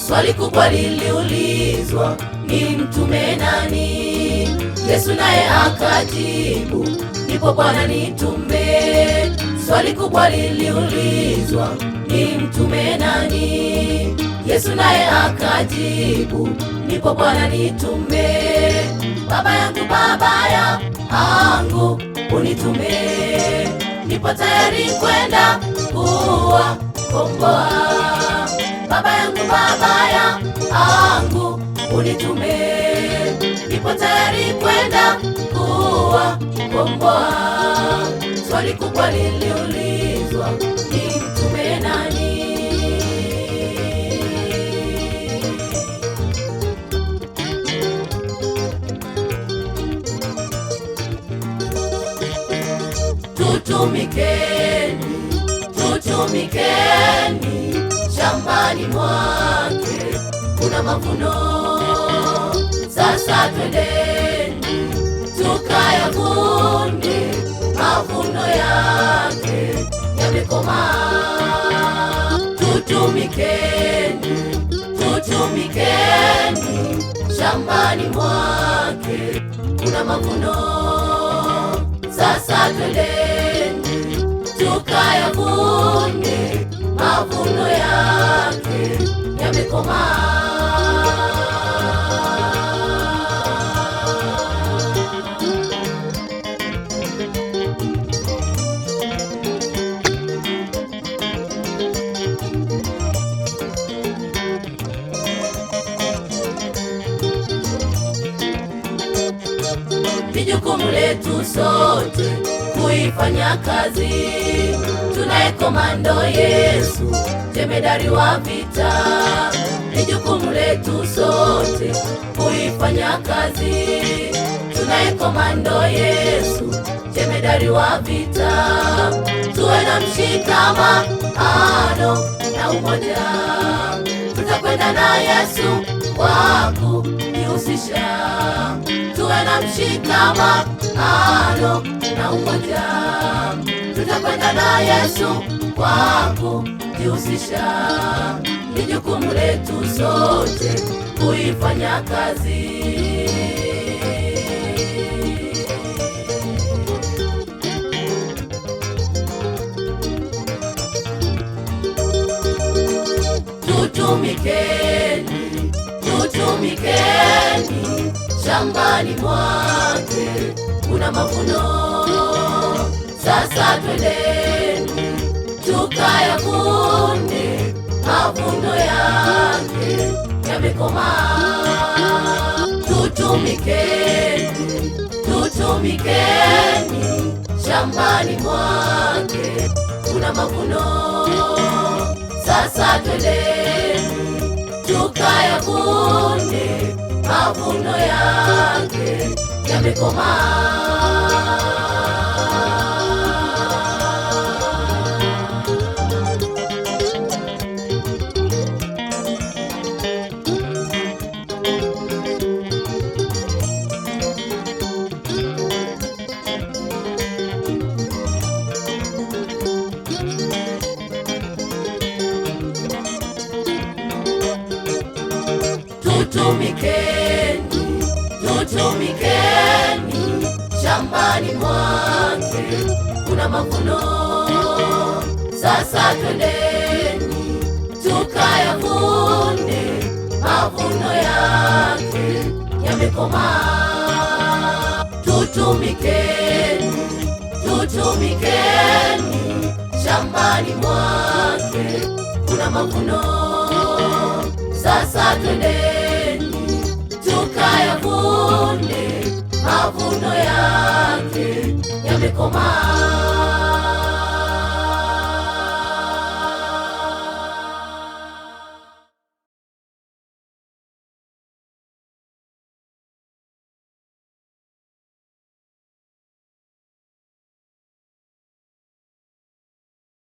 Swali kubwa liliulizwa, ni mtume nani? Yesu naye akajibu, nipo Bwana nitume. Swali kubwa liliulizwa, ni mtume nani? Yesu naye akajibu, nipo Bwana nitume. Baba yangu unitume, nipo tayari kwenda kuwakomboa. Baba yangu unitume, nipo tayari kwenda kuwakomboa. Swali kubwa liliulizwa, ni mtume nani? Tutumikeni shambani mwake, kuna mavuno. Sasa twendeni tukayavune, mavuno yake yamekomaa. Tutumikeni shambani mwake, kuna mavuno. Sasa twendeni tukayavune, mavuno yake yamekomaa. Ni jukumu letu sote kuifanya kazi, tunaye komando Yesu, jemedari wa vita. Ni jukumu letu sote kuifanya kazi, tunaye komando Yesu, jemedari wa vita. Tuwe na mshikamano na umoja, tutakwenda na Yesu kwa kujihusisha. Tuwe na mshikamano na umoja, tutakwenda na Yesu kwa kujihusisha. Ni jukumu letu sote kuifanya kazi. Tutumikeni shambani mwake, kuna mavuno. Sasa twendeni tukayavune, mavuno yake yamekomaa. Tutumikeni shambani mwake, kuna mavuno. Sasa twendeni tukayavune, mavuno yake yamekomaa. Tutumikeni shambani mwake, kuna mavuno. Sasa twendeni tukayavune, mavuno yake yamekomaa. Tutumikeni shambani mwake, kuna mavuno. Sasa twendeni tukayavune, mavuno yake yamekomaa.